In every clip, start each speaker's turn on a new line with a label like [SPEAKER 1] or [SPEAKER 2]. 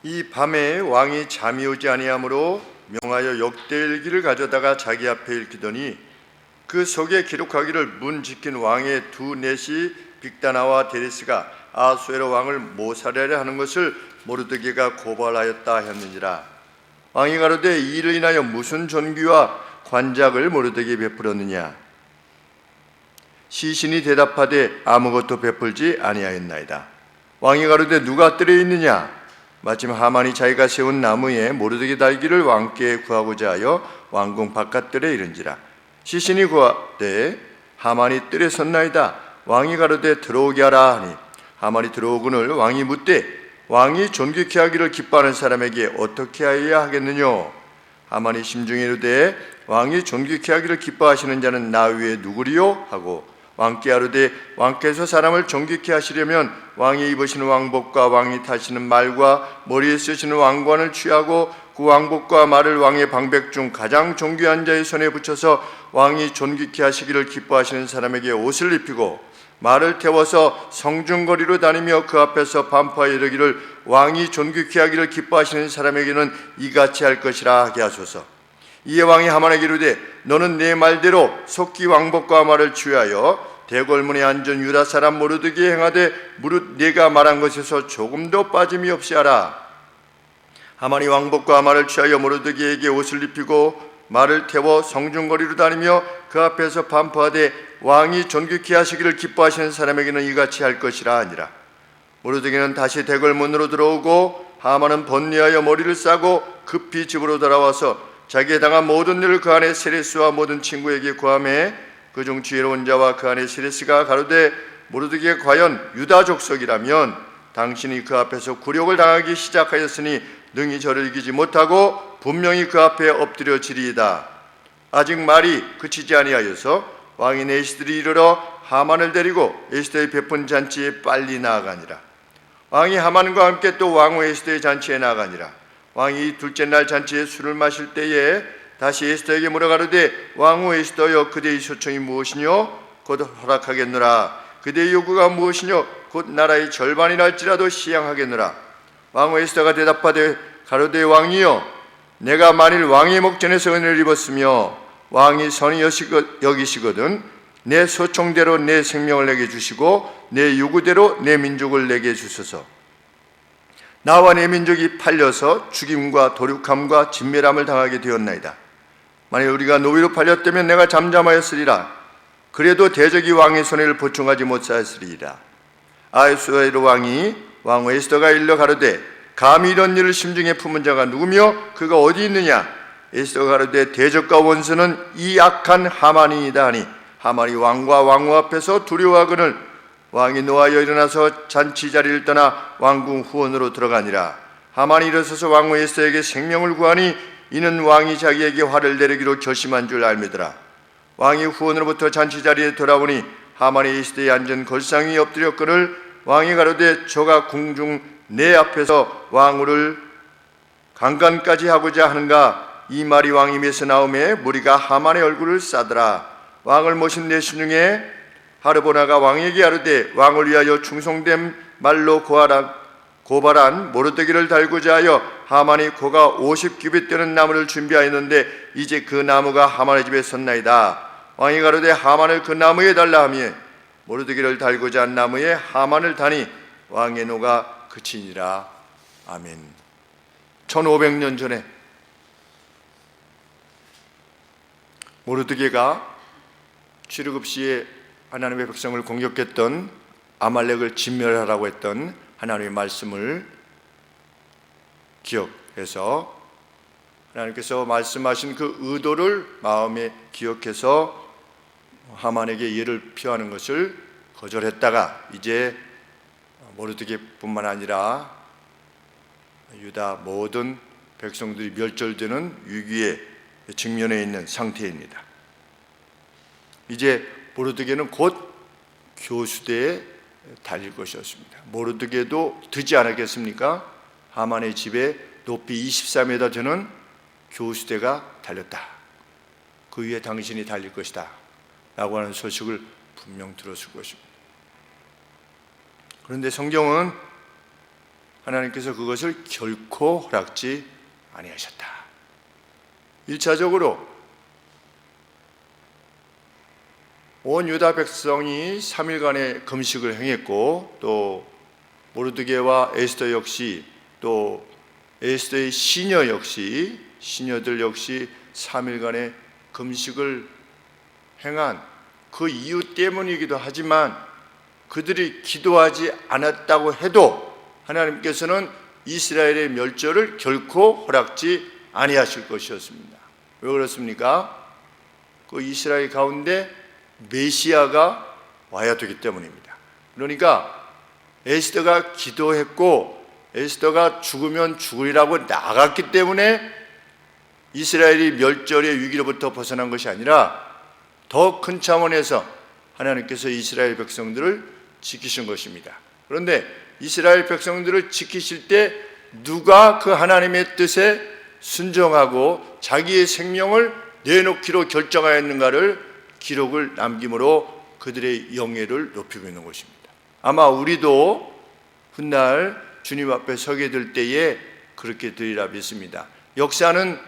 [SPEAKER 1] 이 밤에 왕이 잠이 오지 아니하므로 명하여 역대일기를 가져다가 자기 앞에 읽히더니 그 속에 기록하기를 문 지킨 왕의 두 넷이 빅다나와 데레스가 아수에로 왕을 모살하려 하는 것을 모르드게가 고발하였다 하였느니라. 왕이 가로되 이 일을 인하여 무슨 존귀와 관작을 모르드게에 베풀었느냐? 시신이 대답하되 아무것도 베풀지 아니하였나이다. 왕이 가로되 누가 뜰에 있느냐? 마침 하만이 자기가 세운 나무에 모르드게 달기를 왕께 구하고자 하여 왕궁 바깥뜰에 이른지라. 시신이 구하되 하만이 뜰에 섰나이다. 왕이 가로되 들어오게 하라 하니 하만이 들어오거늘 왕이 묻되 왕이 존귀케 하기를 기뻐하는 사람에게 어떻게 하여야 하겠느뇨? 하만이 심중에 이르되 왕이 존귀케 하기를 기뻐하시는 자는 나 위에 누구리요? 하고 왕께 아뢰되 왕께서 사람을 존귀케 하시려면 왕이 입으시는 왕복과 왕이 타시는 말과 머리에 쓰시는 왕관을 취하고 그 왕복과 말을 왕의 방백 중 가장 존귀한 자의 손에 붙여서 왕이 존귀케 하시기를 기뻐하시는 사람에게 옷을 입히고 말을 태워서 성중거리로 다니며 그 앞에서 반포하여 이르기를 왕이 존귀케 하기를 기뻐하시는 사람에게는 이같이 할 것이라 하게 하소서. 이에 왕이 하만에게 이르되 너는 내 말대로 속기 왕복과 말을 취하여 대궐문에 앉은 유다 사람 모르드게에 행하되 무릇 네가 말한 것에서 조금도 빠짐이 없이 하라. 하만이 왕복과 말을 취하여 모르드게에게 옷을 입히고 말을 태워 성중거리로 다니며 그 앞에서 반포하되 왕이 존귀케 하시기를 기뻐하시는 사람에게는 이같이 할 것이라 하니라. 모르드게는 다시 대궐문으로 들어오고 하만은 번뇌하여 머리를 싸고 급히 집으로 돌아와서 자기에 당한 모든 일을 그 안에 세레스와 모든 친구에게 고하매 그중 지혜로운 자와 그 안에 세레스가 가로되 모르드게가 과연 유다 족속이라면 당신이 그 앞에서 굴욕을 당하기 시작하였으니 능히 저를 이기지 못하고 분명히 그 앞에 엎드려지리이다. 아직 말이 그치지 아니하여서 왕이 에스들이 이르러 하만을 데리고 에스더의 베푼 잔치에 빨리 나아가니라. 왕이 하만과 함께 또 왕후 에스더의 잔치에 나아가니라. 왕이 둘째 날 잔치에 술을 마실 때에 다시 에스더에게 물어가로되 왕후 에스더여 그대의 소청이 무엇이뇨? 곧 허락하겠노라. 그대의 요구가 무엇이뇨? 곧 나라의 절반이랄지라도 시행하겠노라. 왕후 에스더가 대답하되 가로되 왕이여 내가 만일 왕의 목전에서 은혜를 입었으며 왕이 선히 여기시거든 내 소총대로 내 생명을 내게 주시고 내 요구대로 내 민족을 내게 주소서. 나와 내 민족이 팔려서 죽임과 도륙함과 진멸함을 당하게 되었나이다. 만일 우리가 노위로 팔렸다면 내가 잠잠하였으리라. 그래도 대적이 왕의 손해를 보충하지 못하였으리라. 아수에로 왕이 왕후 에스더가 일러 가로되 감히 이런 일을 심중에 품은 자가 누구며 그가 어디 있느냐? 에스더가 가로되 대적과 원수는 이 악한 하만이니이다 하니 하만이 왕과 왕후 앞에서 두려워하거늘 왕이 노하여 일어나서 잔치 자리를 떠나 왕궁 후원으로 들어가니라. 하만이 일어서서 왕후 에스더에게 생명을 구하니 이는 왕이 자기에게 화를 내리기로 결심한 줄 알미더라. 왕이 후원으로부터 잔치 자리에 돌아오니 하만이 에스더에 앉은 걸상 위에 엎드렸거늘 왕이 가로되 저가 궁중 내 앞에서 왕후를 강간까지 하고자 하는가? 이 말이 왕 입에서 나오매 무리가 하만의 얼굴을 싸더라. 왕을 모신 내신 중에 하르보나가 왕에게 아뢰되 왕을 위하여 충성된 말로 고발한 모르드게를 달고자 하여 하만이 고가 50규빗 되는 나무를 준비하였는데 이제 그 나무가 하만의 집에 섰나이다. 왕이 가로되 하만을 그 나무에 달라 하며 모르드게를 달고자 한 나무에 하만을 다니 왕의 노가 그치니라. 아멘. 1500년 전에 모르드게가 출애굽시에 하나님의 백성을 공격했던 아말렉을 진멸하라고 했던 하나님의 말씀을 기억해서 하나님께서 말씀하신 그 의도를 마음에 기억해서 하만에게 예를 표하는 것을 거절했다가 이제 모르드게뿐만 아니라 유다 모든 백성들이 멸절되는 위기에 직면해 있는 상태입니다. 이제 모르드게는 곧 교수대에 달릴 것이었습니다. 모르드게도 듣지 않았겠습니까? 하만의 집에 높이 24m 되는 교수대가 달렸다. 그 위에 당신이 달릴 것이다 라고 하는 소식을 분명 들었을 것입니다. 그런데 성경은 하나님께서 그것을 결코 허락지 아니하셨다. 1차적으로 온 유다 백성이 3일간의 금식을 행했고, 또 모르드게와 에스더 역시, 또 에스더의 시녀들 역시 3일간의 금식을 행한 그 이유 때문이기도 하지만, 그들이 기도하지 않았다고 해도 하나님께서는 이스라엘의 멸절을 결코 허락지 아니하실 것이었습니다. 왜 그렇습니까? 그 이스라엘 가운데 메시아가 와야 되기 때문입니다. 그러니까 에스더가 기도했고, 에스더가 죽으면 죽으리라고 나갔기 때문에 이스라엘이 멸절의 위기로부터 벗어난 것이 아니라 더 큰 차원에서 하나님께서 이스라엘 백성들을 지키신 것입니다. 그런데 이스라엘 백성들을 지키실 때 누가 그 하나님의 뜻에 순종하고 자기의 생명을 내놓기로 결정하였는가를 기록을 남김으로 그들의 영예를 높이고 있는 것입니다. 아마 우리도 훗날 주님 앞에 서게 될 때에 그렇게 되리라 믿습니다. 역사는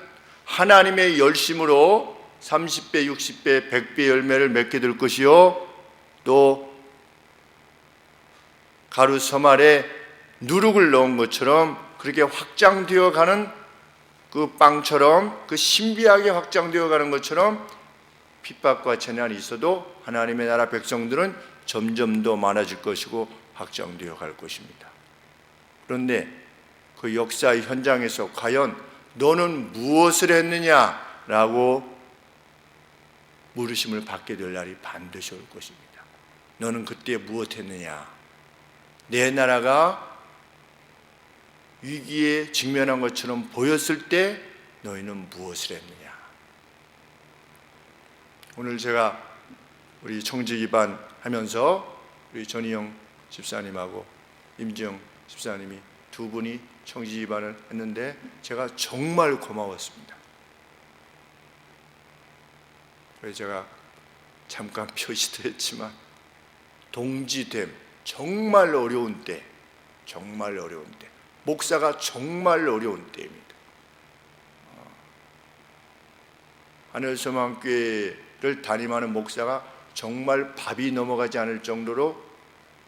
[SPEAKER 1] 하나님의 열심으로 30배, 60배, 100배 열매를 맺게 될 것이요, 또 가루 섬 아래 누룩을 넣은 것처럼 그렇게 확장되어 가는 그 빵처럼, 그 신비하게 확장되어 가는 것처럼 핍박과 재난이 있어도 하나님의 나라 백성들은 점점 더 많아질 것이고 확장되어 갈 것입니다. 그런데 그 역사의 현장에서 과연 너는 무엇을 했느냐라고 물으심을 받게 될 날이 반드시 올 것입니다. 너는 그때 무엇 했느냐? 내 나라가 위기에 직면한 것처럼 보였을 때 너희는 무엇을 했느냐? 오늘 제가 우리 청지기반 하면서 우리 전희영 집사님하고 임지영 집사님이 두 분이 청지기반을 했는데 제가 정말 고마웠습니다. 그래서 제가 잠깐 표시도 했지만 동지됨, 정말 어려운 때, 목사가 정말 어려운 때입니다. 하늘소망교회를 담임하는 목사가 정말 밥이 넘어가지 않을 정도로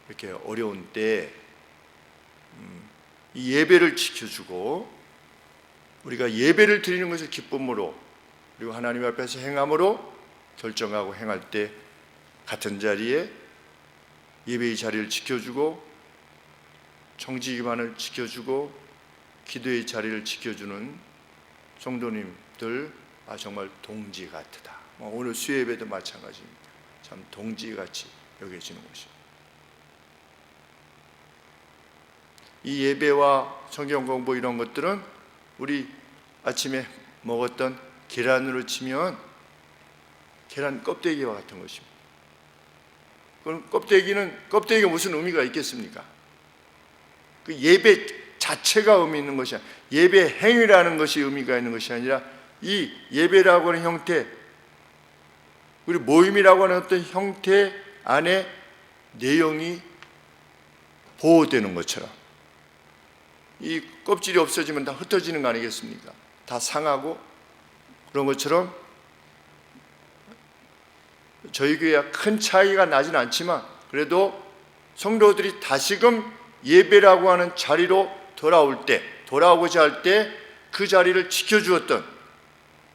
[SPEAKER 1] 이렇게 어려운 때 이 예배를 지켜주고, 우리가 예배를 드리는 것을 기쁨으로, 그리고 하나님 앞에서 행함으로 결정하고 행할 때 같은 자리에 예배의 자리를 지켜주고, 청지기반을 지켜주고, 기도의 자리를 지켜주는 성도님들, 정말 동지 같다. 오늘 수요예배도 마찬가지입니다. 참 동지같이 여겨지는 것입니다. 이 예배와 성경 공부 이런 것들은 우리 아침에 먹었던 계란으로 치면 계란 껍데기와 같은 것입니다. 그럼 껍데기가 무슨 의미가 있겠습니까? 그 예배 자체가 의미 있는 것이 아니라, 예배 행위라는 것이 의미가 있는 것이 아니라, 이 예배라고 하는 형태, 우리 모임이라고 하는 어떤 형태 안에 내용이 보호되는 것처럼, 이 껍질이 없어지면 다 흩어지는 거 아니겠습니까? 다 상하고 그런 것처럼 저희 교회와 큰 차이가 나진 않지만 그래도 성도들이 다시금 예배라고 하는 자리로 돌아오고자 할 때 그 자리를 지켜주었던,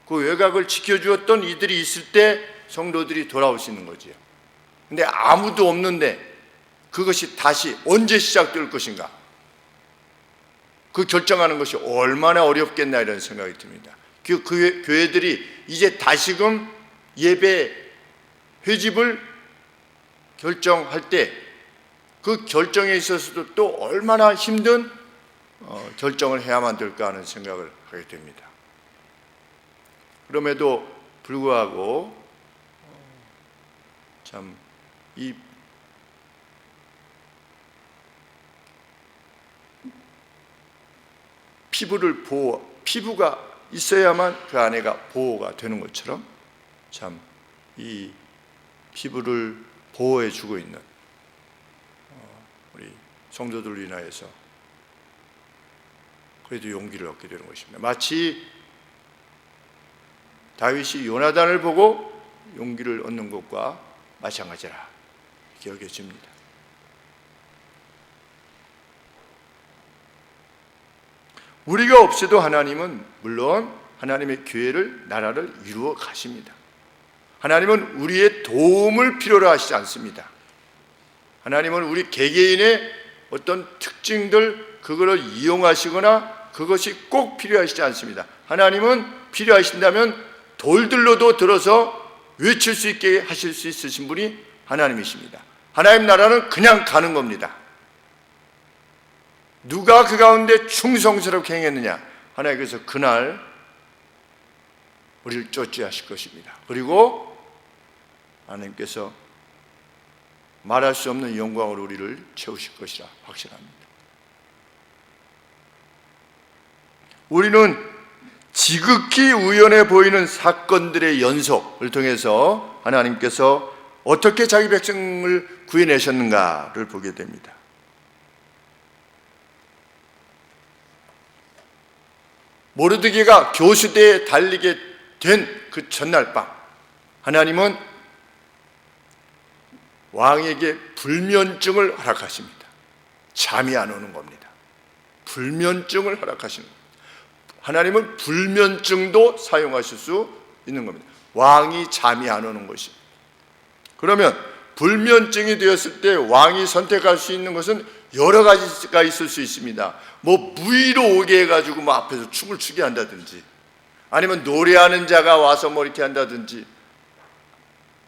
[SPEAKER 1] 그 외곽을 지켜주었던 이들이 있을 때 성도들이 돌아올 수 있는 거지요. 근데 아무도 없는데 그것이 다시 언제 시작될 것인가, 그 결정하는 것이 얼마나 어렵겠나 이런 생각이 듭니다. 그 교회들이 이제 다시금 예배 회집을 결정할 때 그 결정에 있어서도 또 얼마나 힘든 결정을 해야만 될까 하는 생각을 하게 됩니다. 그럼에도 불구하고 참 이 피부가 있어야만 그 안에가 보호가 되는 것처럼 참 이 피부를 보호해 주고 있는 우리 성도들을 인하여서 그래도 용기를 얻게 되는 것입니다. 마치 다윗이 요나단을 보고 용기를 얻는 것과 마찬가지라 이렇게 여겨집니다. 우리가 없어도 하나님은 물론 하나님의 교회를, 나라를 이루어 가십니다. 하나님은 우리의 도움을 필요로 하시지 않습니다. 하나님은 우리 개개인의 어떤 특징들, 그거를 이용하시거나 그것이 꼭 필요하시지 않습니다. 하나님은 필요하신다면 돌들로도 들어서 외칠 수 있게 하실 수 있으신 분이 하나님이십니다. 하나님 나라는 그냥 가는 겁니다. 누가 그 가운데 충성스럽게 행했느냐, 하나님께서 그날 우리를 쫓지하실 것입니다. 그리고 하나님께서 말할 수 없는 영광으로 우리를 채우실 것이라 확신합니다. 우리는 지극히 우연해 보이는 사건들의 연속을 통해서 하나님께서 어떻게 자기 백성을 구해내셨는가를 보게 됩니다. 모르드게가 교수대에 달리게 된 그 전날 밤, 하나님은 왕에게 불면증을 허락하십니다. 잠이 안 오는 겁니다. 불면증을 허락하시는 겁니다. 하나님은 불면증도 사용하실 수 있는 겁니다. 왕이 잠이 안 오는 것입니다. 그러면 불면증이 되었을 때 왕이 선택할 수 있는 것은 여러 가지가 있을 수 있습니다. 무의로 오게 해가지고 앞에서 춤을 추게 한다든지, 아니면 노래하는 자가 와서 이렇게 한다든지,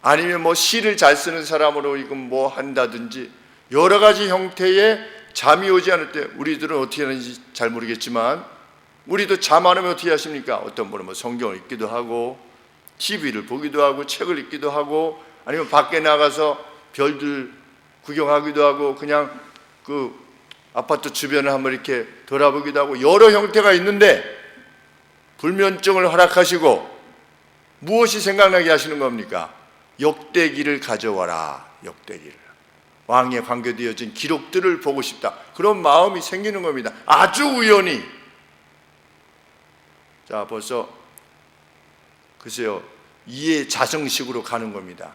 [SPEAKER 1] 아니면 시를 잘 쓰는 사람으로 이거 한다든지, 여러 가지 형태의 잠이 오지 않을 때 우리들은 어떻게 하는지 잘 모르겠지만, 우리도 잠 안 오면 어떻게 하십니까? 어떤 분은 성경을 읽기도 하고, TV를 보기도 하고, 책을 읽기도 하고, 아니면 밖에 나가서 별들 구경하기도 하고, 그냥 그 아파트 주변을 한번 이렇게 돌아보기도 하고, 여러 형태가 있는데 불면증을 허락하시고 무엇이 생각나게 하시는 겁니까? 역대기를 가져와라. 역대기를, 왕에 관계되어진 기록들을 보고 싶다, 그런 마음이 생기는 겁니다. 아주 우연히. 자, 벌써 글쎄요, 이해 자성식으로 가는 겁니다.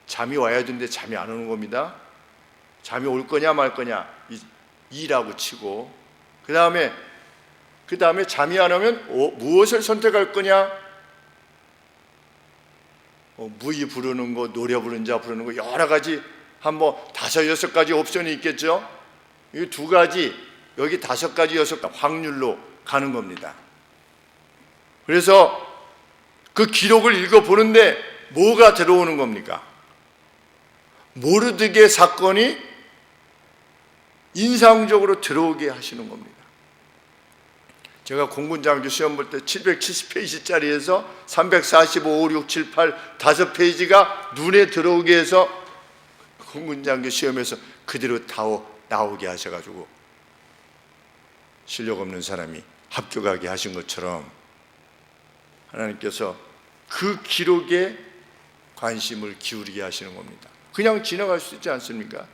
[SPEAKER 1] 잠이 와야 되는데 잠이 안 오는 겁니다. 잠이 올 거냐 말 거냐 이라고 치고, 그 다음에 잠이 안 오면 무엇을 선택할 거냐? 무의 부르는 거, 노래 부르는 자 부르는 거, 여러 가지 한 5-6가지 옵션이 있겠죠. 이 2가지, 여기 5가지, 6가지 확률로 가는 겁니다. 그래서 그 기록을 읽어보는데 뭐가 들어오는 겁니까? 모르드게 사건이 인상적으로 들어오게 하시는 겁니다. 제가 공군장교 시험 볼 때 770페이지짜리에서 345, 5, 6, 7, 8 5페이지가 눈에 들어오게 해서 공군장교 시험에서 그대로 다 나오게 하셔가지고 실력 없는 사람이 합격하게 하신 것처럼 하나님께서 그 기록에 관심을 기울이게 하시는 겁니다. 그냥 지나갈 수 있지 않습니까?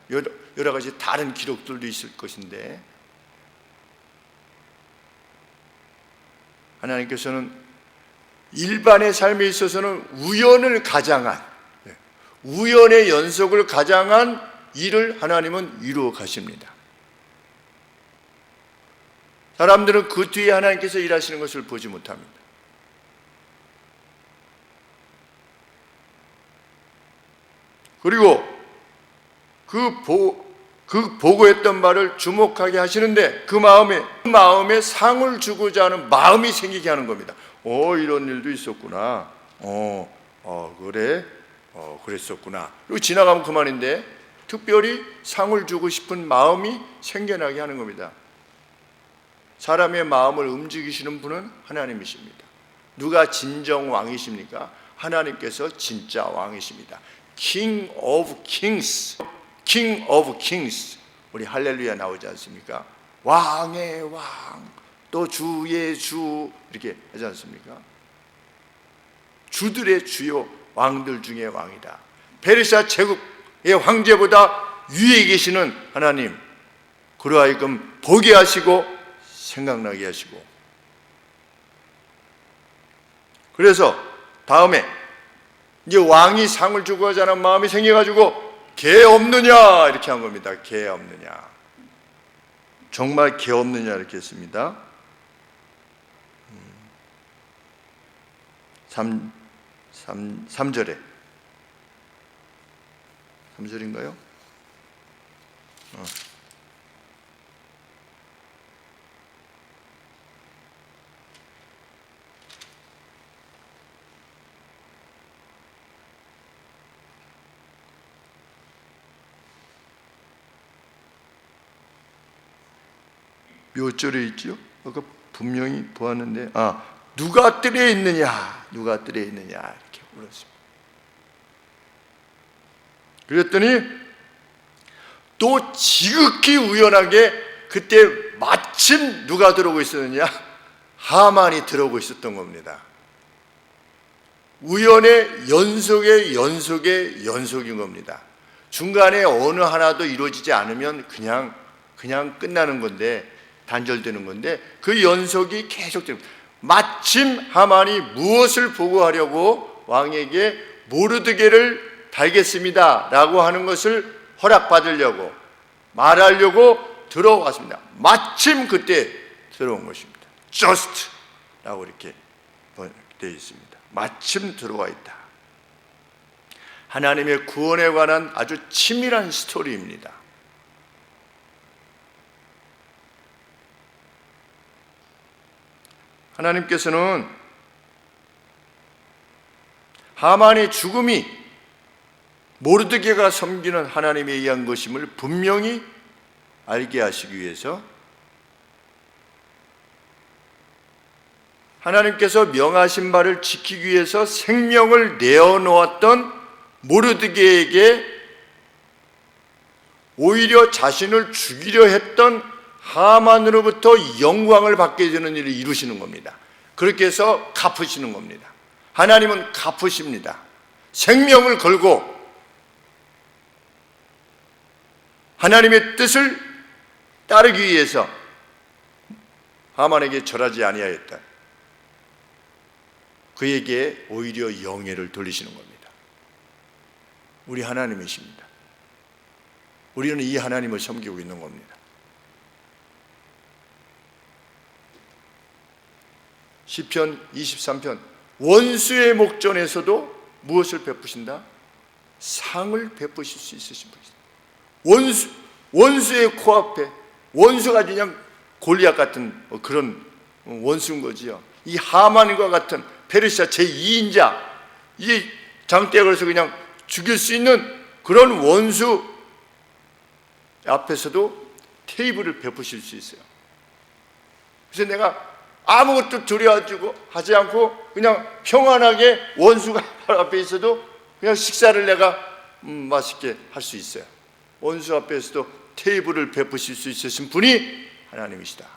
[SPEAKER 1] 여러 가지 다른 기록들도 있을 것인데, 하나님께서는 일반의 삶에 있어서는 우연을 가장한, 우연의 연속을 가장한 일을 하나님은 이루어 가십니다. 사람들은 그 뒤에 하나님께서 일하시는 것을 보지 못합니다. 그리고 그 보고했던 말을 주목하게 하시는데, 그 마음에 상을 주고자 하는 마음이 생기게 하는 겁니다. 이런 일도 있었구나. 그래. 그랬었구나. 그리고 지나가면 그만인데, 특별히 상을 주고 싶은 마음이 생겨나게 하는 겁니다. 사람의 마음을 움직이시는 분은 하나님이십니다. 누가 진정 왕이십니까? 하나님께서 진짜 왕이십니다. King of Kings, King of Kings. 우리 할렐루야 나오지 않습니까? 왕의 왕, 또 주의 주, 이렇게 하지 않습니까? 주들의 주요, 왕들 중에 왕이다. 페르시아 제국의 황제보다 위에 계시는 하나님, 그로 하여금 보게 하시고 생각나게 하시고, 그래서 다음에 이제 왕이 상을 주고 하자는 마음이 생겨가지고 개 없느냐 이렇게 한 겁니다. 개 없느냐, 정말 개 없느냐 이렇게 했습니다. 3절에 3절인가요? 몇 절에 있죠? 아까 분명히 보았는데, 누가 뜰에 있느냐, 누가 뜰에 있느냐 이렇게 물었습니다. 그랬더니 또 지극히 우연하게 그때 마침 누가 들어오고 있었느냐, 하만이 들어오고 있었던 겁니다. 우연의 연속의 연속의 연속인 겁니다. 중간에 어느 하나도 이루어지지 않으면 그냥 끝나는 건데, 단절되는 건데, 그 연속이 계속되는 겁니다. 마침 하만이 무엇을 보고하려고 왕에게 모르드게를 달겠습니다 라고 하는 것을 허락받으려고 말하려고 들어왔습니다. 마침 그때 들어온 것입니다. just 라고 이렇게 되어 있습니다. 마침 들어와 있다. 하나님의 구원에 관한 아주 치밀한 스토리입니다. 하나님께서는 하만의 죽음이 모르드게가 섬기는 하나님에 의한 것임을 분명히 알게 하시기 위해서 하나님께서 명하신 바를 지키기 위해서 생명을 내어놓았던 모르드게에게 오히려 자신을 죽이려 했던 하만으로부터 영광을 받게 되는 일을 이루시는 겁니다. 그렇게 해서 갚으시는 겁니다. 하나님은 갚으십니다. 생명을 걸고 하나님의 뜻을 따르기 위해서 하만에게 절하지 아니하였다. 그에게 오히려 영예를 돌리시는 겁니다. 우리 하나님이십니다. 우리는 이 하나님을 섬기고 있는 겁니다. 시편 23편, 원수의 목전에서도 무엇을 베푸신다? 상을 베푸실 수 있으신 분이다. 원수의 코앞에, 원수가 그냥 골리앗 같은 그런 원수인 거지요. 이 하만과 같은 페르시아 제2인자, 이 장대에 걸어서 그냥 죽일 수 있는 그런 원수 앞에서도 테이블을 베푸실 수 있어요. 그래서 내가 아무것도 두려워하고 하지 않고 그냥 평안하게 원수가 앞에 있어도 그냥 식사를 내가 맛있게 할 수 있어요. 원수 앞에서도 테이블을 베푸실 수 있으신 분이 하나님이시다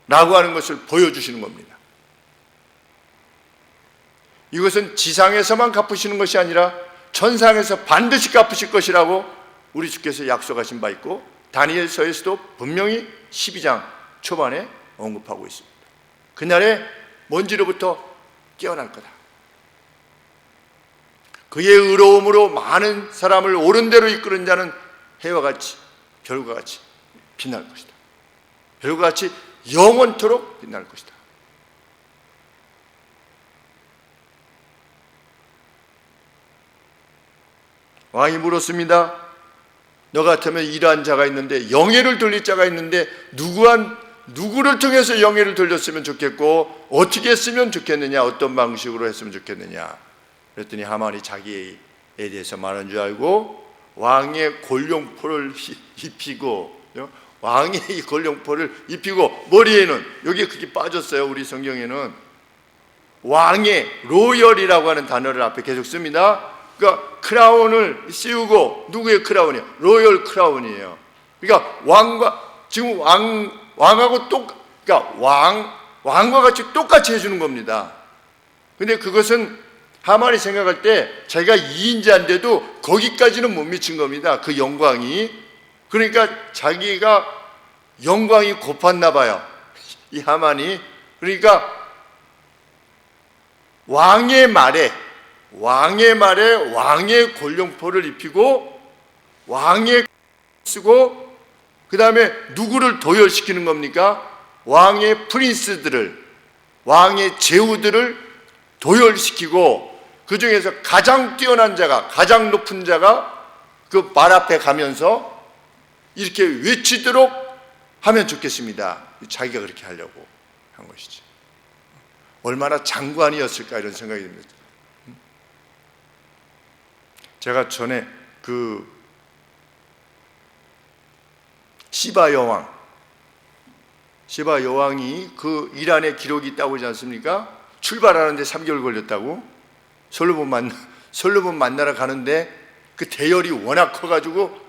[SPEAKER 1] 라고 하는 것을 보여주시는 겁니다. 이것은 지상에서만 갚으시는 것이 아니라 천상에서 반드시 갚으실 것이라고 우리 주께서 약속하신 바 있고, 다니엘서에서도 분명히 12장 초반에 언급하고 있습니다. 그날에 먼지로부터 깨어날 거다. 그의 의로움으로 많은 사람을 옳은 대로 이끄는 자는 해와 같이, 별과 같이 빛날 것이다. 별과 같이 영원토록 빛날 것이다. 왕이 물었습니다. 너 같으면 이러한 자가 있는데, 영예를 돌릴 자가 있는데 누구를 통해서 영예를 돌렸으면 좋겠고 어떻게 했으면 좋겠느냐, 어떤 방식으로 했으면 좋겠느냐. 그랬더니 하만이 자기에 대해서 말한 줄 알고 왕의 골룡포를 입히고, 왕의 이 골룡포를 입히고, 머리에는, 여기에 그게 빠졌어요. 우리 성경에는 왕의 로열이라고 하는 단어를 앞에 계속 씁니다. 그러니까 크라운을 씌우고, 누구의 크라운이에요? 로열 크라운이에요. 그러니까 왕과, 지금 왕하고 그러니까 왕과 같이 똑같이 해주는 겁니다. 근데 그것은 하만이 생각할 때 자기가 2인자인데도 거기까지는 못 미친 겁니다. 그 영광이. 그러니까 자기가 영광이 고팠나 봐요, 이 하만이. 그러니까 왕의 말에 왕의 골룡포를 입히고 왕의 쓰고, 그 다음에 누구를 도열시키는 겁니까? 왕의 프린스들을, 왕의 제후들을 도열시키고, 그 중에서 가장 뛰어난 자가, 가장 높은 자가 그 말 앞에 가면서 이렇게 외치도록 하면 좋겠습니다. 자기가 그렇게 하려고 한 것이지. 얼마나 장관이었을까, 이런 생각이 듭니다. 제가 전에 그 시바 여왕이 그 이란에 기록이 있다고 하지 않습니까? 출발하는데 3개월 걸렸다고. 솔로몬 만나러 가는데 그 대열이 워낙 커가지고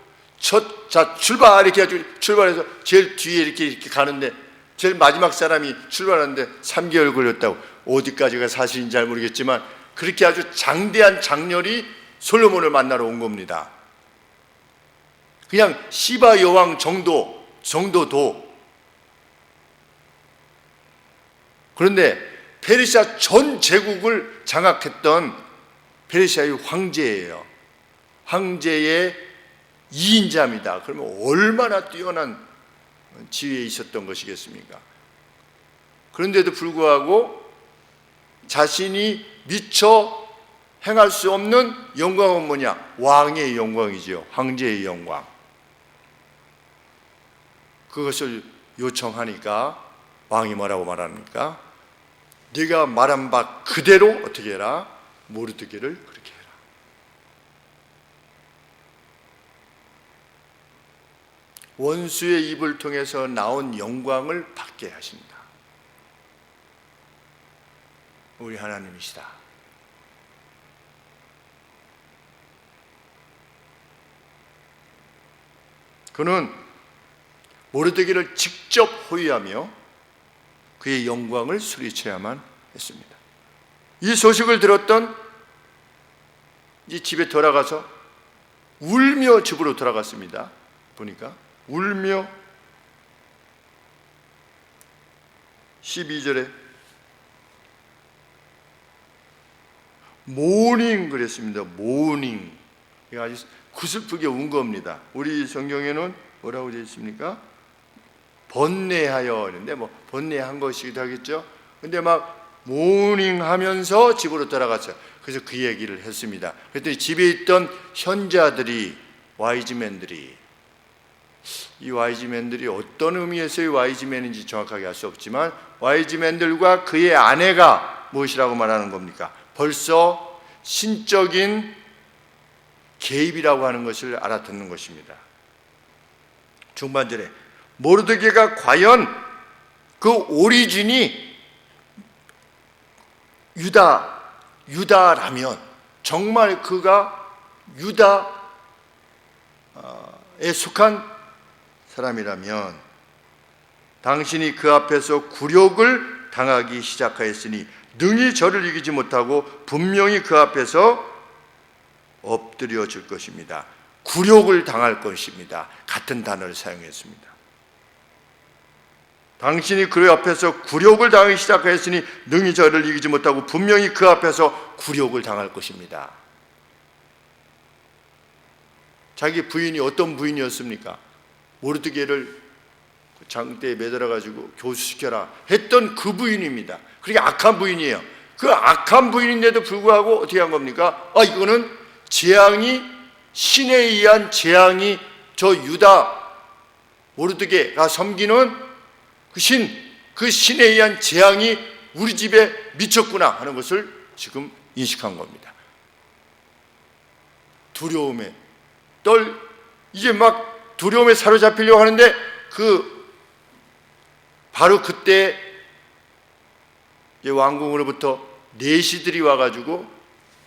[SPEAKER 1] 자 출발 이렇게 해가지고 출발해서 제일 뒤에 이렇게 가는데 제일 마지막 사람이 출발하는데 3개월 걸렸다고. 어디까지가 사실인지 잘 모르겠지만 그렇게 아주 장대한 장렬이 솔로몬을 만나러 온 겁니다. 그냥 시바 여왕 정도도. 그런데 페르시아 전 제국을 장악했던 페르시아의 황제예요. 황제의 2인자입니다. 그러면 얼마나 뛰어난 지위에 있었던 것이겠습니까? 그런데도 불구하고 자신이 미처 행할 수 없는 영광은 뭐냐? 왕의 영광이지요. 황제의 영광. 그것을 요청하니까 왕이 뭐라고 말합니까? 네가 말한 바 그대로 어떻게 해라? 모르드게를 그렇게 해라. 원수의 입을 통해서 나온 영광을 받게 하신다. 우리 하나님이시다. 그는 모르드게를 직접 호위하며 그의 영광을 소리쳐야만 했습니다. 이 소식을 들었던 이 집에 돌아가서 울며 집으로 돌아갔습니다. 보니까 울며 12절에 모닝 그랬습니다. 모닝. 아주 구슬프게 운 겁니다. 우리 성경에는 뭐라고 되어 있습니까? 번뇌하여 했는데 뭐 번뇌한 것이기도 하겠죠. 근데 막 모닝 하면서 집으로 돌아갔어요. 그래서 그 얘기를 했습니다. 그랬더니 집에 있던 현자들이, 와이즈맨들이, 이 와이즈맨들이 어떤 의미에서의 와이즈맨인지 정확하게 알 수 없지만 와이즈맨들과 그의 아내가 무엇이라고 말하는 겁니까? 벌써 신적인 개입이라고 하는 것을 알아듣는 것입니다. 중반절에 모르드게가 과연 그 오리진이 유다라면, 정말 그가 유다에 속한 사람이라면 당신이 그 앞에서 굴욕을 당하기 시작하였으니 능히 저를 이기지 못하고 분명히 그 앞에서 엎드려 줄 것입니다. 굴욕을 당할 것입니다. 같은 단어를 사용했습니다. 당신이 그 앞에서 굴욕을 당하기 시작하였으니 능히 저를 이기지 못하고 분명히 그 앞에서 굴욕을 당할 것입니다. 자기 부인이 어떤 부인이었습니까? 모르드게를 장대에 매달아가지고 교수시켜라 했던 그 부인입니다. 그게 악한 부인이에요. 그 악한 부인인데도 불구하고 어떻게 한 겁니까? 이거는 재앙이, 신에 의한 재앙이, 저 유다 모르드게가 섬기는 그 신에 의한 재앙이 우리 집에 미쳤구나 하는 것을 지금 인식한 겁니다. 두려움에 이제 막 두려움에 사로잡히려고 하는데 바로 그때 왕궁으로부터 내시들이 와가지고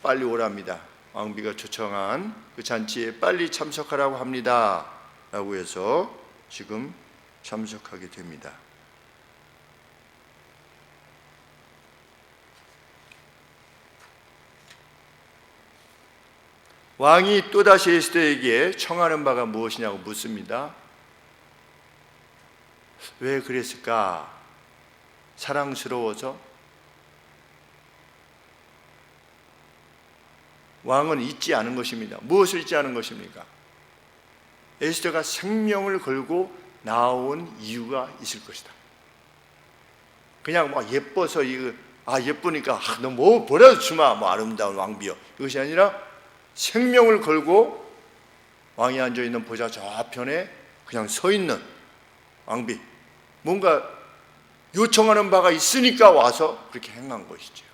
[SPEAKER 1] 빨리 오랍니다. 왕비가 초청한 그 잔치에 빨리 참석하라고 합니다 라고 해서 지금 참석하게 됩니다. 왕이 또다시 에스더에게 청하는 바가 무엇이냐고 묻습니다. 왜 그랬을까? 사랑스러워서? 왕은 잊지 않은 것입니다. 무엇을 잊지 않은 것입니까? 에스더가 생명을 걸고 나온 이유가 있을 것이다. 그냥 막 예뻐서 예쁘니까 너 뭐 버려도 주마, 뭐 아름다운 왕비여, 이것이 아니라 생명을 걸고 왕이 앉아있는 보좌 저편에 그냥 서 있는 왕비, 뭔가 요청하는 바가 있으니까 와서 그렇게 행한 것이죠.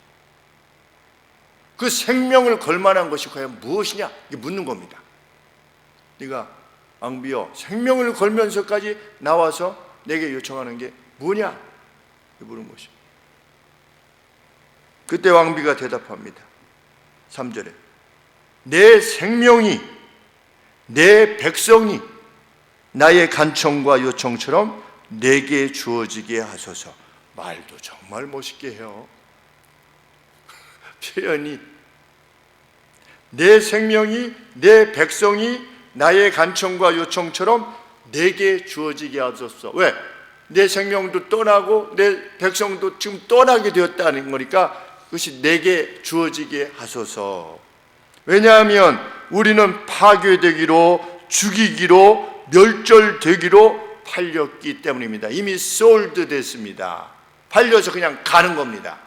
[SPEAKER 1] 그 생명을 걸 만한 것이 과연 무엇이냐, 이게 묻는 겁니다. 네가 왕비여 생명을 걸면서까지 나와서 내게 요청하는 게 뭐냐, 이렇게 물은 것입니다. 그때 왕비가 대답합니다. 3절에 내 생명이, 내 백성이 나의 간청과 요청처럼 내게 주어지게 하소서. 말도 정말 멋있게 해요. 표현이, 내 생명이, 내 백성이 나의 간청과 요청처럼 내게 주어지게 하소서. 왜? 내 생명도 떠나고 내 백성도 지금 떠나게 되었다는 거니까 그것이 내게 주어지게 하소서. 왜냐하면 우리는 파괴되기로, 죽이기로, 멸절되기로 팔렸기 때문입니다. 이미 sold 됐습니다. 팔려서 그냥 가는 겁니다.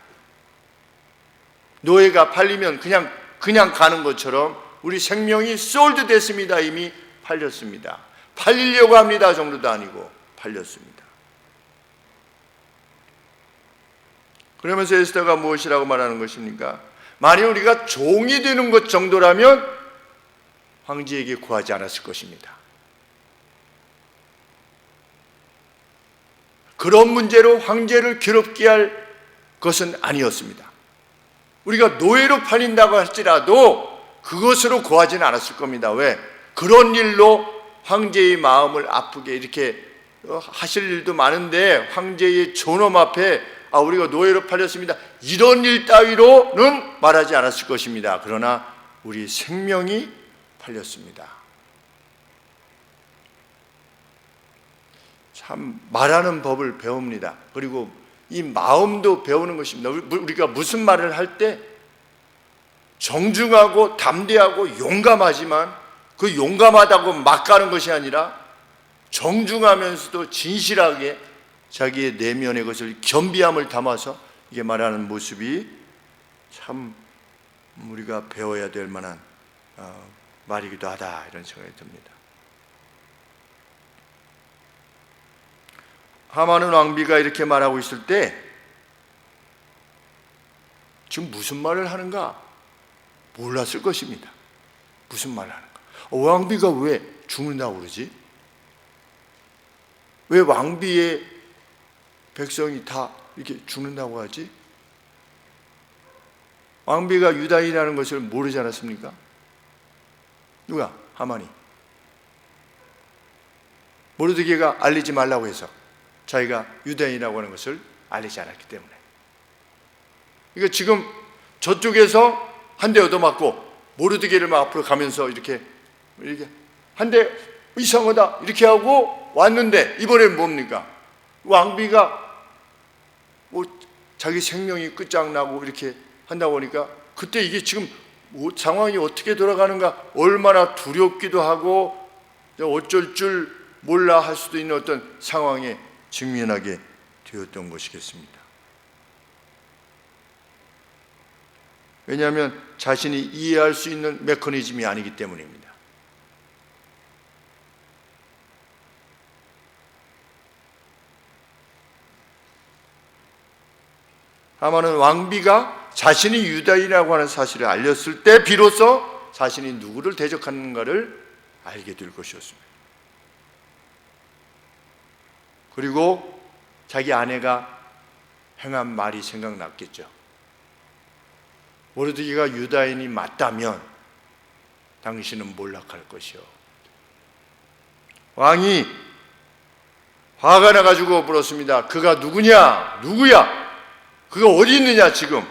[SPEAKER 1] 노예가 팔리면 그냥 가는 것처럼 우리 생명이 sold 됐습니다. 이미 팔렸습니다. 팔리려고 합니다 정도도 아니고 팔렸습니다. 그러면서 에스더가 무엇이라고 말하는 것입니까? 만약 우리가 종이 되는 것 정도라면 황제에게 구하지 않았을 것입니다. 그런 문제로 황제를 괴롭게 할 것은 아니었습니다. 우리가 노예로 팔린다고 할지라도 그것으로 구하지는 않았을 겁니다. 왜? 그런 일로 황제의 마음을 아프게 이렇게 하실 일도 많은데 황제의 존엄 앞에 우리가 노예로 팔렸습니다, 이런 일 따위로는 말하지 않았을 것입니다. 그러나 우리 생명이 팔렸습니다. 참 말하는 법을 배웁니다. 그리고 이 마음도 배우는 것입니다. 우리가 무슨 말을 할 때 정중하고 담대하고 용감하지만 그 용감하다고 막 가는 것이 아니라 정중하면서도 진실하게 자기의 내면의 것을 겸비함을 담아서 이게 말하는 모습이 참 우리가 배워야 될 만한 말이기도 하다, 이런 생각이 듭니다. 하만은 왕비가 이렇게 말하고 있을 때 지금 무슨 말을 하는가 몰랐을 것입니다. 무슨 말을 하는가, 왕비가 왜 죽는다고 그러지? 왜 왕비의 백성이 다 이렇게 죽는다고 하지? 왕비가 유다인이라는 것을 모르지 않았습니까? 누가? 하만이. 모르드게가 알리지 말라고 해서 자기가 유다인이라고 하는 것을 알리지 않았기 때문에. 그러니까 지금 저쪽에서 한 대 얻어맞고 모르드게를 막 앞으로 가면서 이렇게 한 대 이상하다 이렇게 하고 왔는데 이번엔 뭡니까? 왕비가 자기 생명이 끝장나고 이렇게 한다고 하니까 그때 이게 지금 상황이 어떻게 돌아가는가 얼마나 두렵기도 하고 어쩔 줄 몰라 할 수도 있는 어떤 상황에 직면하게 되었던 것이겠습니다. 왜냐하면 자신이 이해할 수 있는 메커니즘이 아니기 때문입니다. 하만은 왕비가 자신이 유다인이라고 하는 사실을 알렸을 때 비로소 자신이 누구를 대적하는가를 알게 될 것이었습니다. 그리고 자기 아내가 행한 말이 생각났겠죠. 모르드게가 유다인이 맞다면 당신은 몰락할 것이요. 왕이 화가 나가지고 물었습니다. 그가 누구냐? 누구야? 그가 어디 있느냐 지금?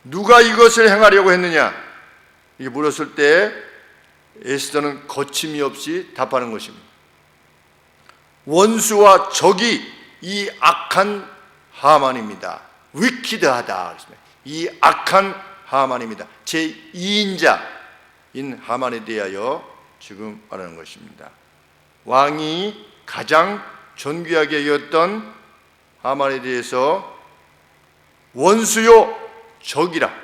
[SPEAKER 1] 누가 이것을 행하려고 했느냐? 이게 물었을 때 에스더는 거침이 없이 답하는 것입니다. 원수와 적이 이 악한 하만입니다. 위키드하다. 이 악한 하만입니다. 제2인자인 하만에 대하여 지금 말하는 것입니다. 왕이 가장 존귀하게 여겼던 하만에 대해서 원수요 적이라,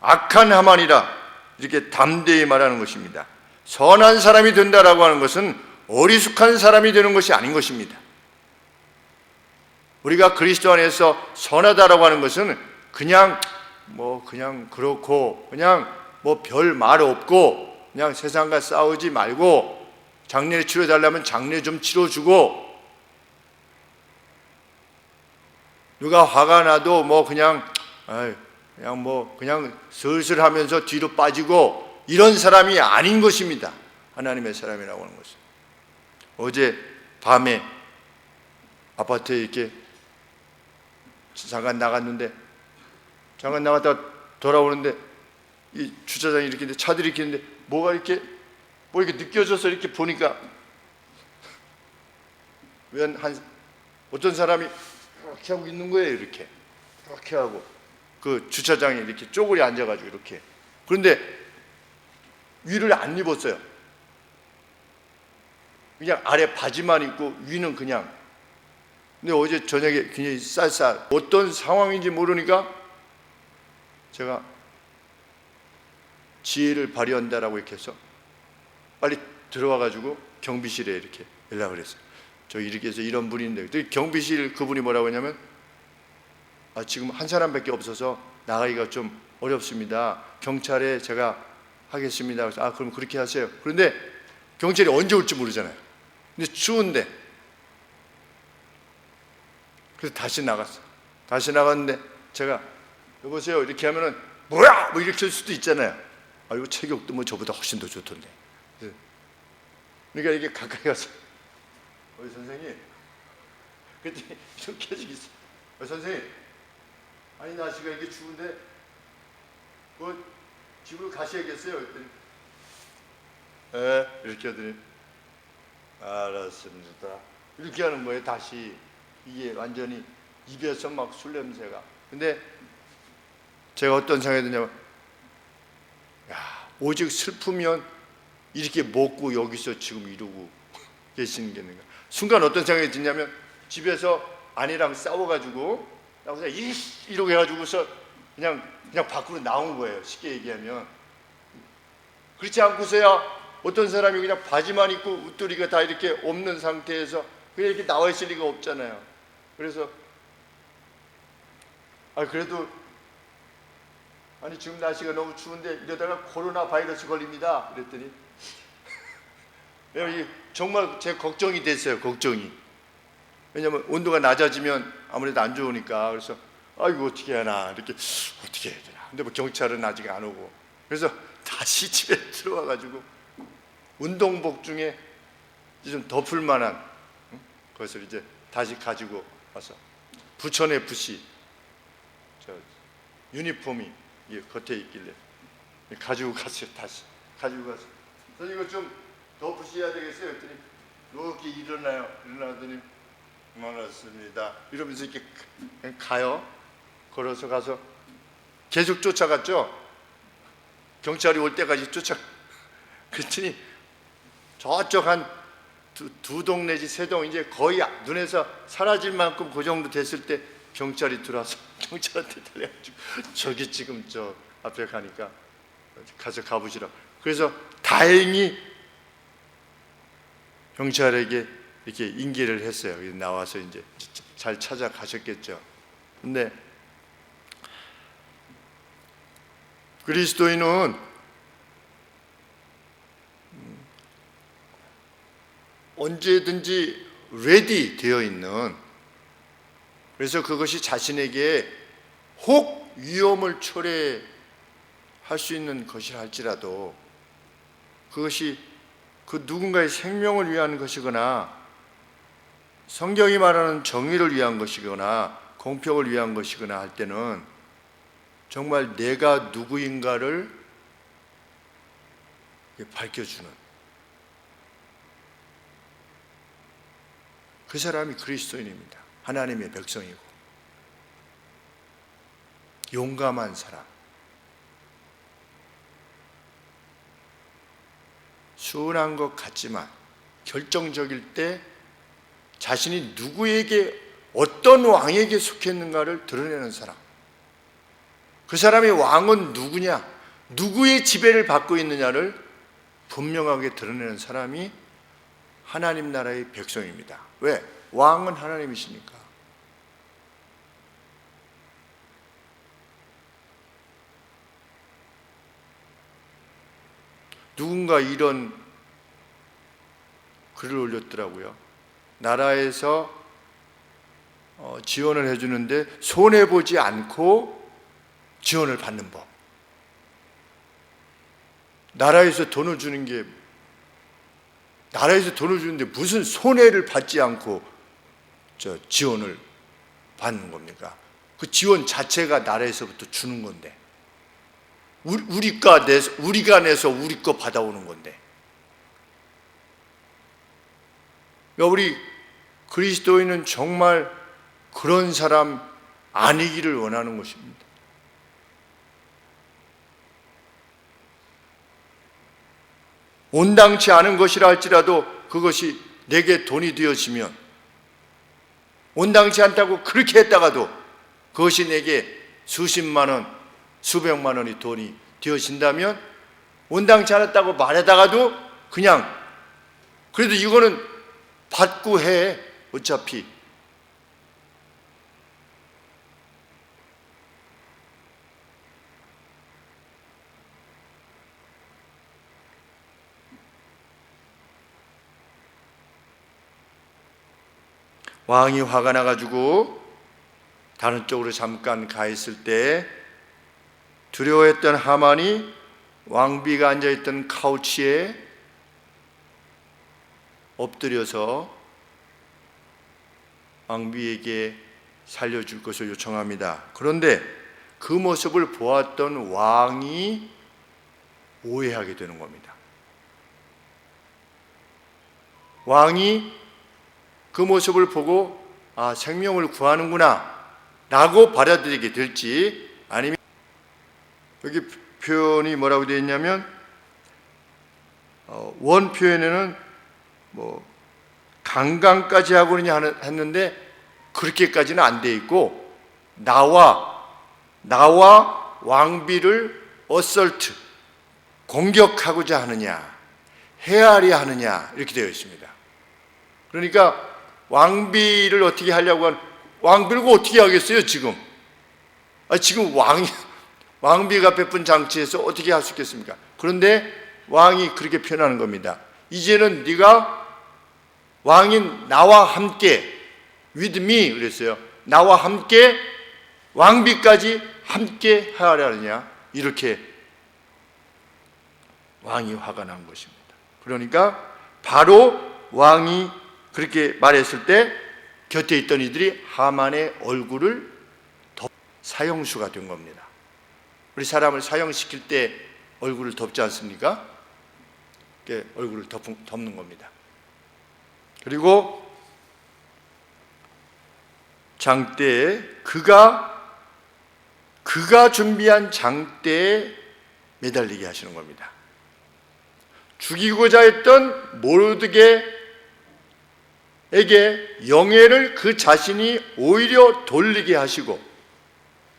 [SPEAKER 1] 악한 하만이라 이렇게 담대히 말하는 것입니다. 선한 사람이 된다라고 하는 것은 어리숙한 사람이 되는 것이 아닌 것입니다. 우리가 그리스도 안에서 선하다라고 하는 것은 그냥 그렇고 별 말 없고 그냥 세상과 싸우지 말고 장례 치러달라면 장례 좀 치러주고, 누가 화가 나도 그냥 슬슬 하면서 뒤로 빠지고 이런 사람이 아닌 것입니다. 하나님의 사람이라고 하는 것은. 어제 밤에 아파트에 이렇게 잠깐 나갔다가 돌아오는데 이 주차장이 이렇게 있는데 차들이 이렇게 있는데 뭐 이렇게 느껴져서 이렇게 보니까 어떤 사람이 이렇게 하고 있는 거예요. 이렇게 하고 그 주차장에 이렇게 쪼그려 앉아가지고 이렇게. 그런데 위를 안 입었어요. 그냥 아래 바지만 입고 위는 그냥. 근데 어제 저녁에 굉장히 쌀쌀, 어떤 상황인지 모르니까 제가 지혜를 발휘한다라고 이렇게 해서 빨리 들어와가지고 경비실에 이렇게 연락을 했어요. 저 이렇게 해서 이런 분인데, 경비실 그분이 뭐라고 했냐면 지금 한 사람밖에 없어서 나가기가 좀 어렵습니다. 경찰에 제가 하겠습니다. 그래서 그럼 그렇게 하세요. 그런데 경찰이 언제 올지 모르잖아요. 근데 추운데, 그래서 다시 나갔는데 제가 여보세요 이렇게 하면은 뭐야 이렇게 할 수도 있잖아요. 이거 체격도 저보다 훨씬 더 좋던데. 그러니까 이게 가까이 가서 선생님, 그랬더니 이렇게 하시고 있어. 선생님, 아니 날씨가 이렇게 추운데 집으로 가셔야겠어요. 그랬더니 이렇게 하더니 알았습니다. 이렇게 하는 거예요. 다시 이게 완전히 입에서 막 술 냄새가. 근데 제가 어떤 생각이 드냐면, 오직 슬프면 이렇게 먹고 여기서 지금 이러고 계시는 게 있는가. 순간 어떤 생각이 드냐면, 집에서 아내랑 싸워가지고 이러고 해가지고서 그냥 밖으로 나온 거예요. 쉽게 얘기하면. 그렇지 않고서야 어떤 사람이 그냥 바지만 입고 웃돌이가 다 이렇게 없는 상태에서 그냥 이렇게 나와 있을 리가 없잖아요. 그래서 그래도 지금 날씨가 너무 추운데 이러다가 코로나 바이러스 걸립니다. 그랬더니 정말 제 걱정이 됐어요. 걱정이. 왜냐면 온도가 낮아지면 아무래도 안 좋으니까. 그래서 이거 어떻게 하나, 이렇게 어떻게 해야 되나. 근데 경찰은 아직 안 오고. 그래서 다시 집에 들어와가지고 운동복 중에 좀 덮을 만한 그것을 이제 다시 가지고 와서, 부천의 붓이 유니폼이 겉에 있길래 가지고 갔어요. 다시 가지고 가서 선생님 이거 좀 덮으셔야 되겠어요. 그랬더니 이렇게 일어나더니 알았습니다 이러면서 이렇게 그냥 가요. 걸어서 가서 계속 쫓아갔죠. 경찰이 올 때까지 그랬더니 저쪽 한 두 동 내지 세 동 이제 거의 눈에서 사라질 만큼 그 정도 됐을 때 경찰이 들어와서 경찰한테 달려가지고 저기 지금 저 앞에 가니까 가서 가보시라. 그래서 다행히 경찰에게 이렇게 인계를 했어요. 나와서 이제 잘 찾아가셨겠죠. 근데 그리스도인은 언제든지 레디 되어 있는, 그래서 그것이 자신에게 혹 위험을 초래할 수 있는 것이라 할지라도 그것이 그 누군가의 생명을 위한 것이거나 성경이 말하는 정의를 위한 것이거나 공평을 위한 것이거나 할 때는 정말 내가 누구인가를 밝혀주는, 그 사람이 그리스도인입니다. 하나님의 백성이고 용감한 사람, 순한 것 같지만 결정적일 때 자신이 누구에게, 어떤 왕에게 속했는가를 드러내는 사람, 그 사람의 왕은 누구냐, 누구의 지배를 받고 있느냐를 분명하게 드러내는 사람이 하나님 나라의 백성입니다. 왜? 왕은 하나님이시니까. 누군가 이런 글을 올렸더라고요. 나라에서 지원을 해주는데 손해보지 않고 지원을 받는 법. 나라에서 돈을 주는데 무슨 손해를 받지 않고 지원을 받는 겁니까? 그 지원 자체가 나라에서부터 주는 건데, 우리가 내서 우리 거 받아오는 건데. 우리 그리스도인은 정말 그런 사람 아니기를 원하는 것입니다. 온당치 않은 것이라 할지라도 그것이 내게 돈이 되어지면, 온당치 않다고 그렇게 했다가도 그것이 내게 수십만 원, 수백만 원이 돈이 되어진다면, 온당치 않았다고 말하다가도 그냥 그래도 이거는 받고 해, 어차피. 왕이 화가 나가지고 다른 쪽으로 잠깐 가 있을 때 두려워했던 하만이 왕비가 앉아있던 카우치에 엎드려서 왕비에게 살려줄 것을 요청합니다. 그런데 그 모습을 보았던 왕이 오해하게 되는 겁니다. 왕이 그 모습을 보고 생명을 구하는구나 라고 받아들이게 될지, 아니면 여기 표현이 뭐라고 되어 있냐면 원 표현에는 강간까지 하고는 했는데 그렇게까지는 안 돼 있고, 나와 왕비를 어설트, 공격하고자 하느냐, 해하려 하느냐, 이렇게 되어 있습니다. 그러니까 왕비를 어떻게 하려고 왕비를 어떻게 하겠어요 지금? 지금 왕비가 베푼 장치에서 어떻게 할 수 있겠습니까? 그런데 왕이 그렇게 표현하는 겁니다. 이제는 네가 왕인 나와 함께, with me 그랬어요. 나와 함께 왕비까지 함께 하려느냐, 이렇게 왕이 화가 난 것입니다. 그러니까 바로 왕이 그렇게 말했을 때 곁에 있던 이들이 하만의 얼굴을 사형수가 된 겁니다. 우리 사람을 사형시킬 때 얼굴을 덮지 않습니까? 얼굴을 덮는 겁니다. 그리고 장대에 그가 준비한 장대에 매달리게 하시는 겁니다. 죽이고자 했던 모르드게에게 영예를 그 자신이 오히려 돌리게 하시고,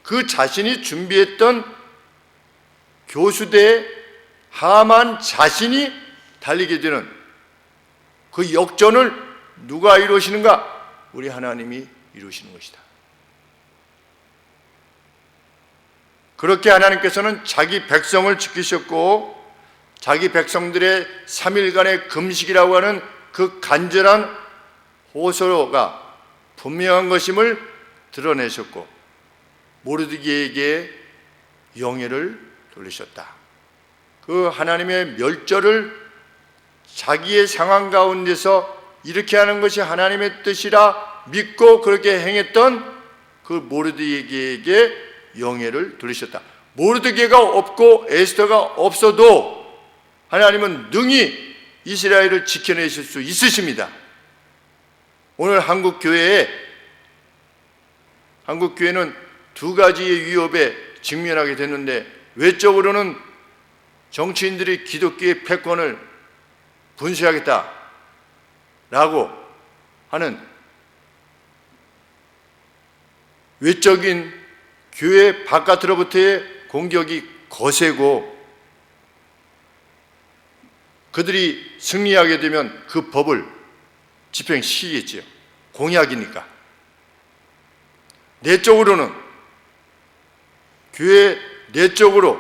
[SPEAKER 1] 그 자신이 준비했던 교수대에 하만 자신이 달리게 되는 그 역전을 누가 이루시는가? 우리 하나님이 이루시는 것이다. 그렇게 하나님께서는 자기 백성을 지키셨고, 자기 백성들의 3일간의 금식이라고 하는 그 간절한 호소가 분명한 것임을 드러내셨고, 모르드게에게 영예를 돌리셨다. 그 하나님의 멸절을 자기의 상황 가운데서 이렇게 하는 것이 하나님의 뜻이라 믿고 그렇게 행했던 그 모르드게에게 영예를 돌리셨다. 모르드게가 없고 에스더가 없어도 하나님은 능히 이스라엘을 지켜내실 수 있으십니다. 오늘 한국 교회는 두 가지의 위협에 직면하게 됐는데, 외적으로는 정치인들이 기독교의 패권을 분쇄하겠다라고 하는 외적인 교회 바깥으로부터의 공격이 거세고, 그들이 승리하게 되면 그 법을 집행시키겠지요. 공약이니까. 내적으로는, 교회 내적으로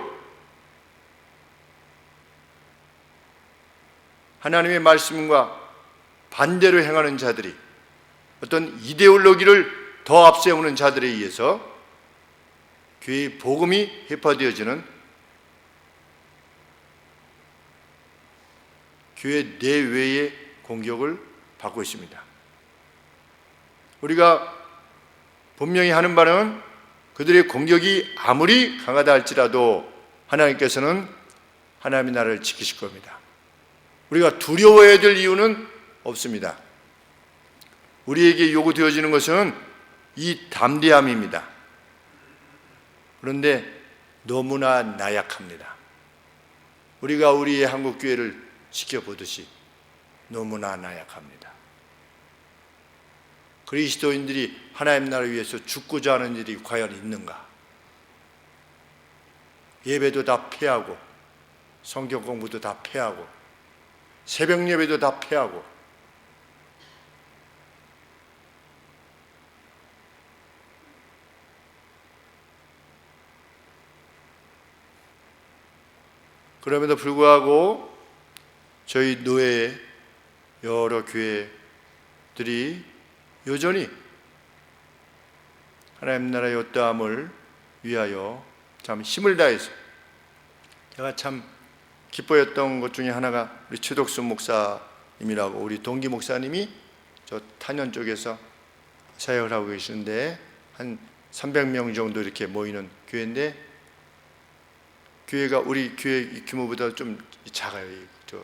[SPEAKER 1] 하나님의 말씀과 반대로 행하는 자들이, 어떤 이데올로기를 더 앞세우는 자들에 의해서 교회의 복음이 해파되어지는 교회 내외의 공격을 받고 있습니다. 우리가 분명히 하는 바는, 그들의 공격이 아무리 강하다 할지라도 하나님께서는 하나님의 나라를 지키실 겁니다. 우리가 두려워해야 될 이유는 없습니다. 우리에게 요구되어지는 것은 이 담대함입니다. 그런데 너무나 나약합니다. 우리가 우리의 한국교회를 지켜보듯이 너무나 나약합니다. 그리스도인들이 하나님 나라를 위해서 죽고자 하는 일이 과연 있는가? 예배도 다 패하고, 성경 공부도 다 패하고, 새벽 예배도 다 패하고, 그럼에도 불구하고 저희 노예의 여러 교회들이 여전히 하나님 나라의 어떠함을 위하여 참 힘을 다해서, 제가 참 기뻐했던 것 중에 하나가 우리 최덕수 목사님이라고, 우리 동기 목사님이 저 탄현 쪽에서 사역을 하고 계시는데 한 300명 정도 이렇게 모이는 교회인데, 교회가 우리 교회 규모보다 좀 작아요. 저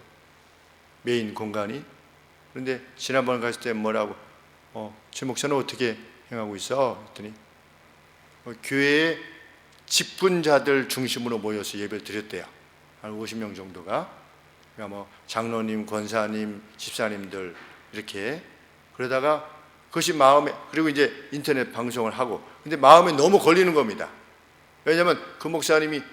[SPEAKER 1] 메인 공간이. 그런데 지난번 갔을 때 뭐라고, 최 목사는 어떻게 행하고 있어? 했더니 교회의 직분자들 중심으로 모여서 예배를 드렸대요. 한 50명 정도가. 그러니까 뭐 장로님, 권사님, 집사님들 이렇게. 그러다가 그것이 마음에, 그리고 이제 인터넷 방송을 하고, 근데 마음에 너무 걸리는 겁니다. 왜냐하면 그 목사님이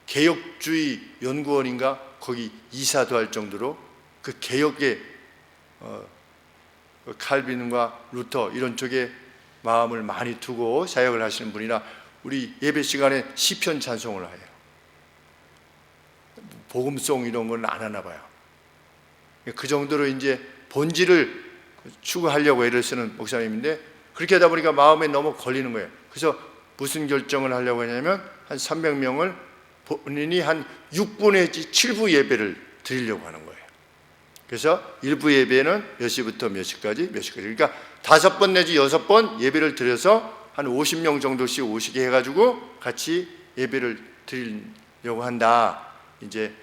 [SPEAKER 1] 개혁주의 연구원인가 거기 이사도 할 정도로 그 개혁의 칼빈과 루터 이런 쪽에 마음을 많이 두고 사역을 하시는 분이라, 우리 예배 시간에 시편 찬송을 해요. 복음송 이런 건 안 하나 봐요. 그 정도로 이제 본질을 추구하려고 애를 쓰는 목사님인데, 그렇게 하다 보니까 마음에 너무 걸리는 거예요. 그래서 무슨 결정을 하려고 하냐면, 한 300명을 본인이 한 6부 내지 7부 예배를 드리려고 하는 거예요. 그래서 1부 예배는 몇 시부터 몇 시까지, 몇 시까지. 그러니까 5번 내지 6번 예배를 드려서 한 50명 정도씩 오시게 해가지고 같이 예배를 드리려고 한다. 이제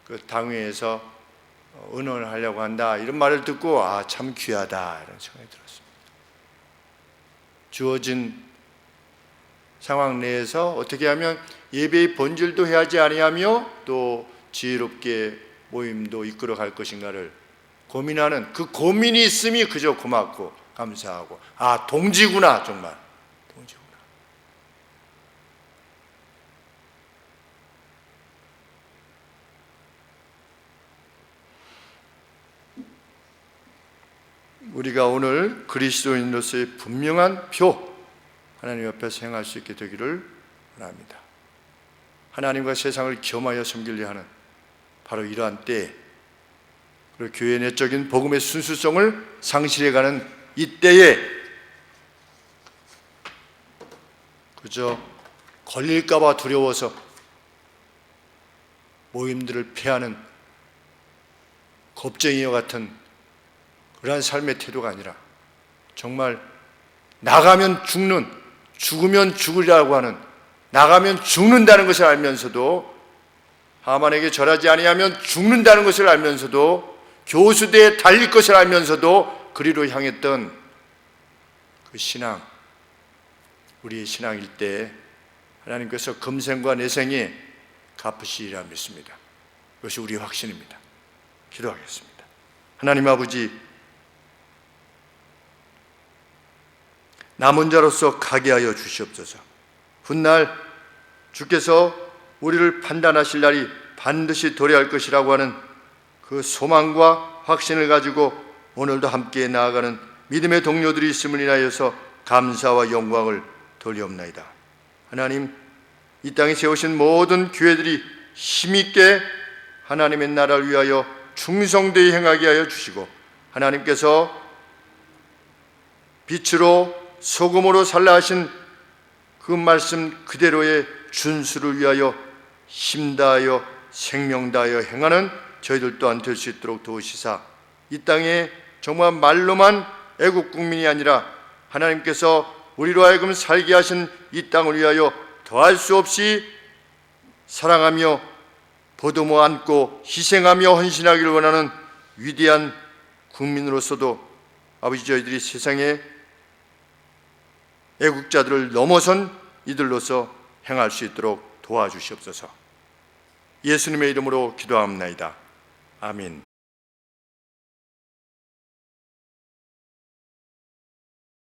[SPEAKER 1] 그 당회에서 의논을 하려고 한다. 이런 말을 듣고, 아, 참 귀하다. 이런 생각이 들었습니다. 주어진 상황 내에서 어떻게 하면 예배의 본질도 해하지 아니하며 또 지혜롭게 모임도 이끌어 갈 것인가를 고민하는, 그 고민이 있음이 그저 고맙고 감사하고, 아, 동지구나. 정말 동지구나. 우리가 오늘 그리스도인으로서의 분명한 표, 하나님 옆에서 행할 수 있게 되기를 원합니다. 하나님과 세상을 겸하여 섬기려 하는 바로 이러한 때에, 그리고 교회 내적인 복음의 순수성을 상실해가는 이때에 그저 걸릴까봐 두려워서 모임들을 피하는 겁쟁이와 같은 그러한 삶의 태도가 아니라, 정말 나가면 죽는, 죽으면 죽으리라고 하는, 나가면 죽는다는 것을 알면서도, 하만에게 절하지 아니하면 죽는다는 것을 알면서도, 교수대에 달릴 것을 알면서도 그리로 향했던 그 신앙, 우리의 신앙일 때 하나님께서 금생과 내생에 갚으시리라 믿습니다. 그것이 우리의 확신입니다. 기도하겠습니다. 하나님 아버지, 남은 자로서 가게 하여 주시옵소서. 훗날 주께서 우리를 판단하실 날이 반드시 도래할 것이라고 하는 그 소망과 확신을 가지고 오늘도 함께 나아가는 믿음의 동료들이 있음을 인하여서 감사와 영광을 돌리옵나이다. 하나님, 이 땅에 세우신 모든 교회들이 힘있게 하나님의 나라를 위하여 충성되이 행하게 하여 주시고, 하나님께서 빛으로 소금으로 살라 하신 그 말씀 그대로의 준수를 위하여 힘다하여 생명다하여 행하는 저희들 또한 될 수 있도록 도우시사, 이 땅에 정말 말로만 애국 국민이 아니라 하나님께서 우리로 하여금 살게 하신 이 땅을 위하여 더할 수 없이 사랑하며 보듬어 안고 희생하며 헌신하기를 원하는 위대한 국민으로서도 아버지, 저희들이 세상에 애국자들을 넘어선 이들로서 행할 수 있도록 도와주시옵소서. 예수님의 이름으로 기도합나이다. 아멘.